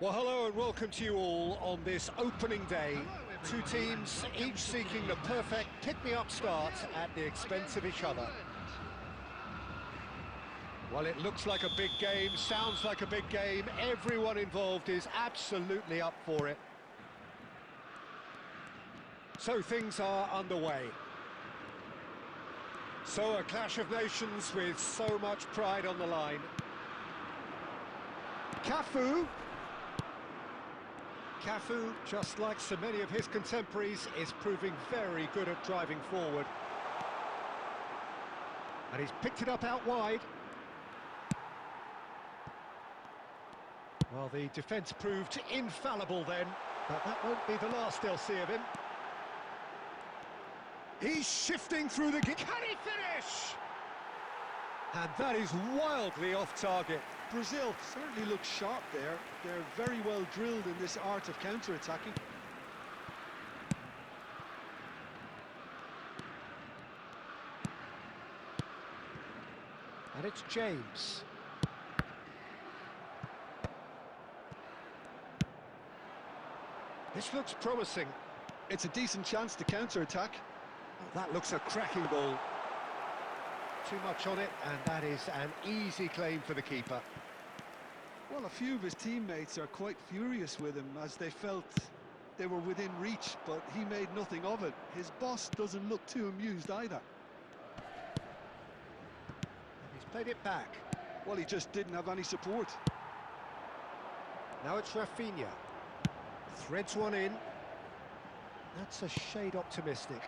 Well, hello and welcome to you all on this opening day. Two teams, each seeking the perfect pick-me-up start at the expense of each other. Well, it looks like a big game, sounds like a big game. Everyone involved is absolutely up for it. So things are underway. So a clash of nations with so much pride on the line. Cafu, just like so many of his contemporaries, is proving very good at driving forward. And he's picked it up out wide. Well, the defence proved infallible then, but that won't be the last they'll see of him. He's shifting through the... Can he finish? And that is wildly off target. Brazil certainly looks sharp there. They're very well drilled in this art of counter-attacking. And it's James. This looks promising. It's a decent chance to counter-attack. Oh, that looks a cracking ball. Too much on it, and that is an easy claim for the keeper. Well, a few of his teammates are quite furious with him as they felt they were within reach, but he made nothing of it. His boss doesn't look too amused either. And he's played it back. Well, he just didn't have any support. Now it's Rafinha. Threads one in. That's a shade optimistic.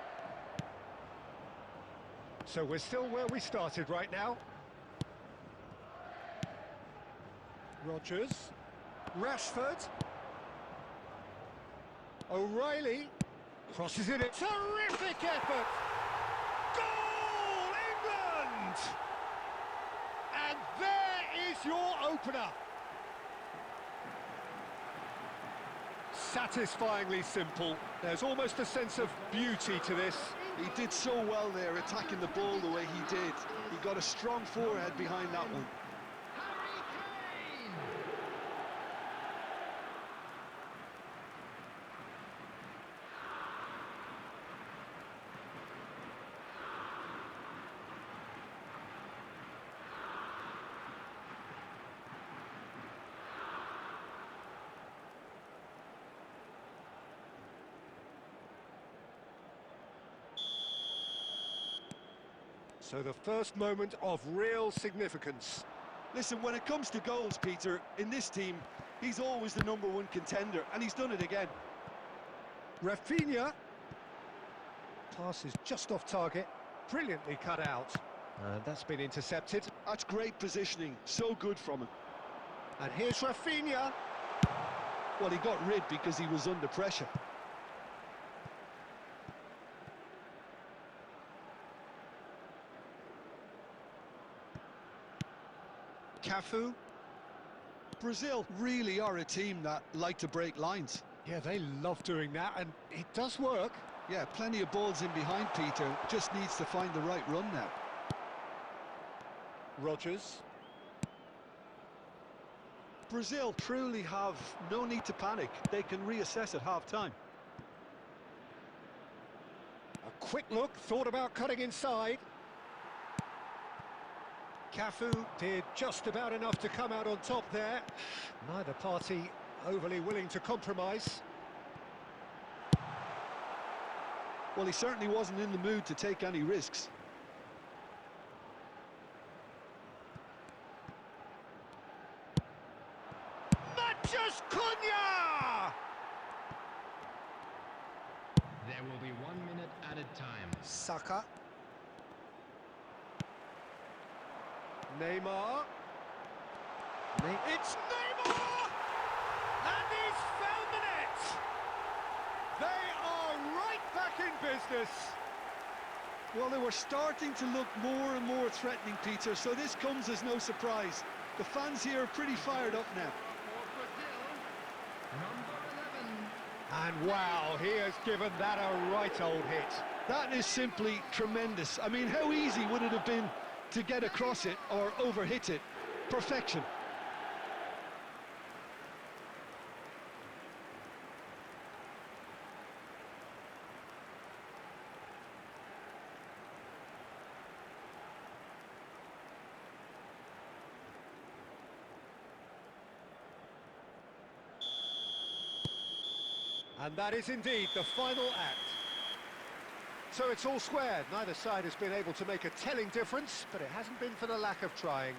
So we're still where we started right now. Rodgers. Rashford. O'Reilly. Crosses it in. Terrific effort! Goal, England! And there is your opener. Satisfyingly simple. There's almost a sense of beauty to this. He did so well there, attacking the ball the way he did. He got a strong forehead behind that one. So the first moment of real significance. Listen, when it comes to goals, Peter, in this team, he's always the #1 contender, and he's done it again. Rafinha. Pass is just off target. Brilliantly cut out. And that's been intercepted. That's great positioning, so good from him. And here's Rafinha. Well, he got rid because he was under pressure. Cafu. Brazil really are a team that like to break lines. Yeah, they love doing that, and it does work. Yeah, plenty of balls in behind Peter, just needs to find the right run now. Rodgers. Brazil truly have no need to panic. They can reassess at half-time. A quick look, thought about cutting inside. Cafu did just about enough to come out on top there. Neither party overly willing to compromise. Well, he certainly wasn't in the mood to take any risks. Matches Cunha! There will be 1 minute added time. Saka. Neymar. It's Neymar! And he's found the net! They are right back in business. Well, they were starting to look more and more threatening, Peter, so this comes as no surprise. The fans here are pretty fired up now. Number 11. And wow, he has given that a right old hit. That is simply tremendous. I mean, how easy would it have been to get across it or overhit it? Perfection. And that is indeed the final act. So it's all squared. Neither side has been able to make a telling difference, but it hasn't been for the lack of trying.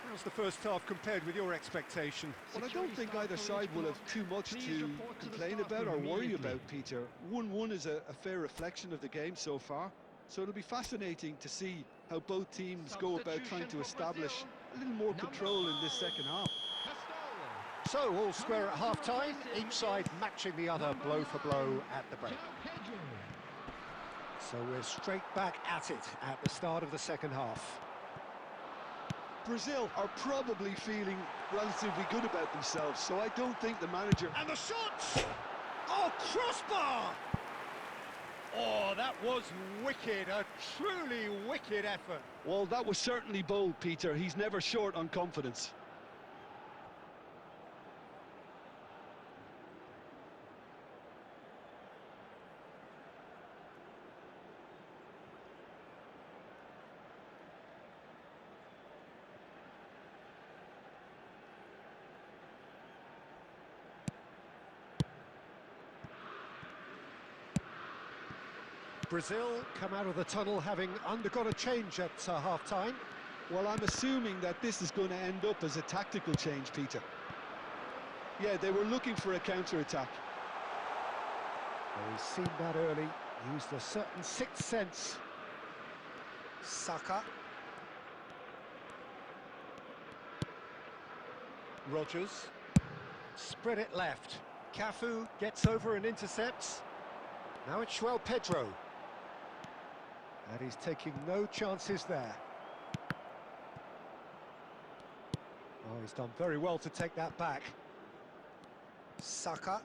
How's the first half compared with your expectation? Well, I don't think either side will have too much to complain about or worry about, Peter. 1-1 is a fair reflection of the game so far. So it'll be fascinating to see how both teams go about trying to establish a little more control in this second half. So all square at half-time, each side matching the other blow for blow at the break. So we're straight back at it at the start of the second half. Brazil are probably feeling relatively good about themselves, so I don't think the manager... And the shot! Oh, crossbar! Oh, that was wicked, a truly wicked effort. Well, that was certainly bold, Peter. He's never short on confidence. Brazil come out of the tunnel having undergone a change at half-time. Well, I'm assuming that this is going to end up as a tactical change, Peter. Yeah, they were looking for a counter-attack. Well, he's seen that early, used a certain sixth sense. Saka. Rodgers. Spread it left. Cafu gets over and intercepts. Now it's João Pedro. And he's taking no chances there. Oh, he's done very well to take that back. Saka.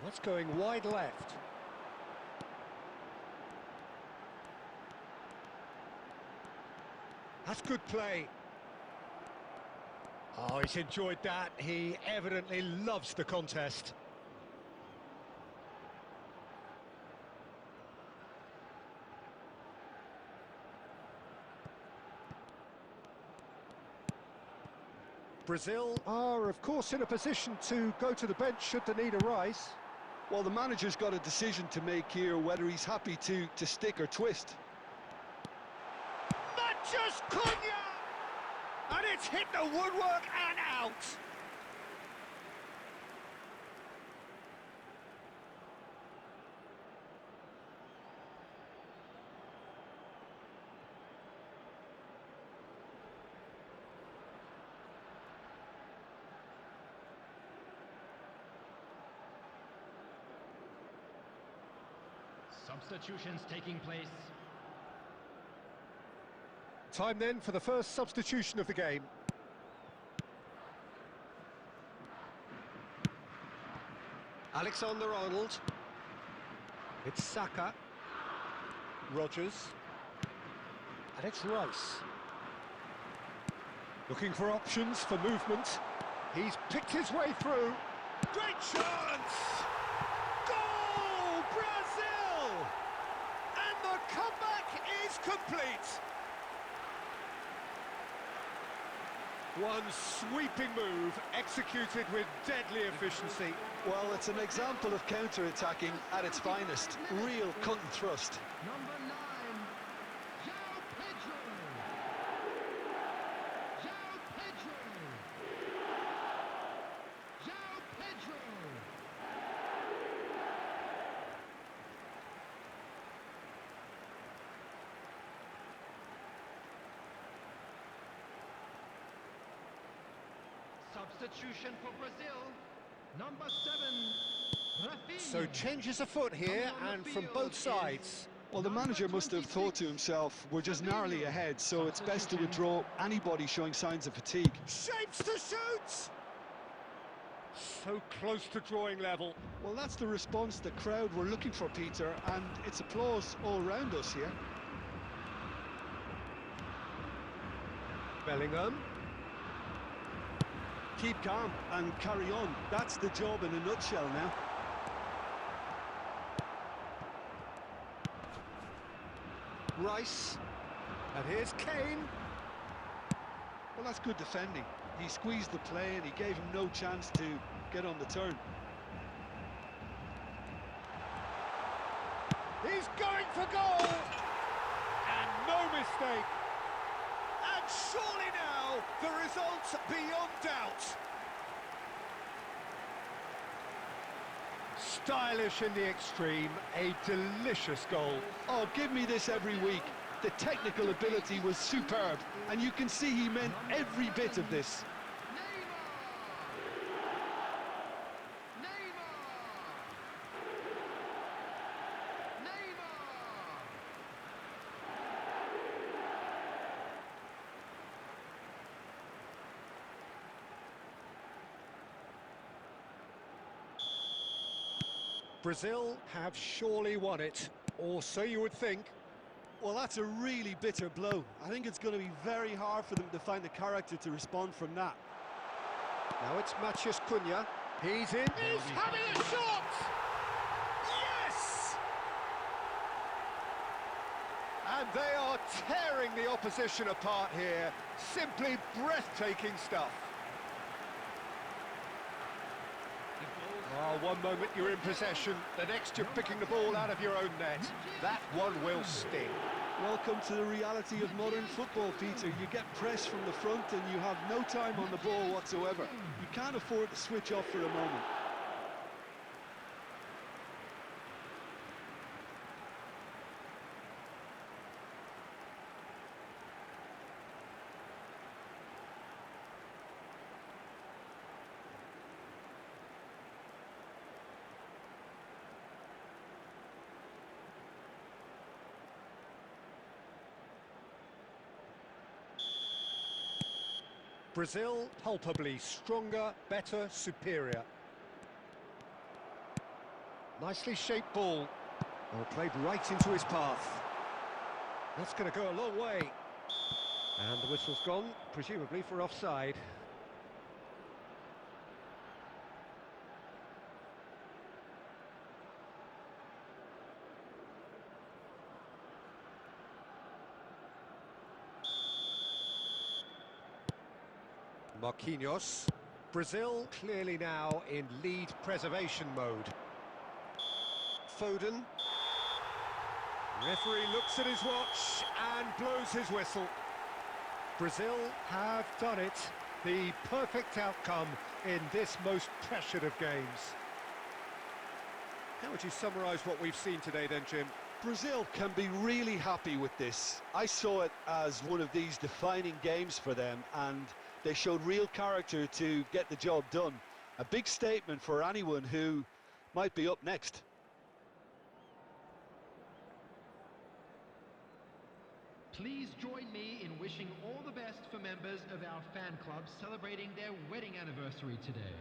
That's going wide left. That's good play. Oh, he's enjoyed that. He evidently loves the contest. Brazil are, of course, in a position to go to the bench should the need arise. Well, the manager's got a decision to make here, whether he's happy to stick or twist. Manchus Cunha! And it's hit the woodwork and out! Substitutions taking place. Time then for the first substitution of the game. Alexander-Arnold. It's Saka. Rodgers. And it's Rice. Looking for options for movement. He's picked his way through. Great chance! Goal, Brazil! And the comeback is complete. One sweeping move executed with deadly efficiency. Well, it's an example of counter-attacking at its finest. Real cut and thrust. Number 9, João Pedro. João Pedro. João Pedro. Substitution for Brazil. Number 7, Rafinha. So changes afoot here and from both sides. Well, the manager must have thought to himself, we're just narrowly ahead, so it's best to withdraw anybody showing signs of fatigue. Shapes to shoot! So close to drawing level. Well, that's the response the crowd were looking for, Peter, and it's applause all round us here. Bellingham. Keep calm and carry on. That's the job in a nutshell now. Rice. And here's Kane. Well, that's good defending. He squeezed the play and he gave him no chance to get on the turn. He's going for goal! And no mistake. And surely now, the result's beyond doubt. Stylish in the extreme, a delicious goal. Oh, give me this every week. The technical ability was superb, and you can see he meant every bit of this. Brazil have surely won it, or so you would think. Well, that's a really bitter blow. I think it's going to be very hard for them to find the character to respond from that. Now it's Matheus Cunha. He's in. He's having a shot! Yes! And they are tearing the opposition apart here. Simply breathtaking stuff. Oh, one moment you're in possession, the next you're picking the ball out of your own net. That one will sting. Welcome to the reality of modern football, Peter. You get pressed from the front and you have no time on the ball whatsoever. You can't afford to switch off for a moment. Brazil palpably stronger, better, superior. Nicely shaped ball. Oh, played right into his path. That's going to go a long way. And the whistle's gone, presumably for offside. Marquinhos. Brazil clearly now in lead preservation mode. Foden. Referee looks at his watch and blows his whistle. Brazil have done it. The perfect outcome in this most pressured of games. How would you summarise what we've seen today then, Jim? Brazil can be really happy with this. I saw it as one of these defining games for them, and they showed real character to get the job done. A big statement for anyone who might be up next. Please join me in wishing all the best for members of our fan club celebrating their wedding anniversary today.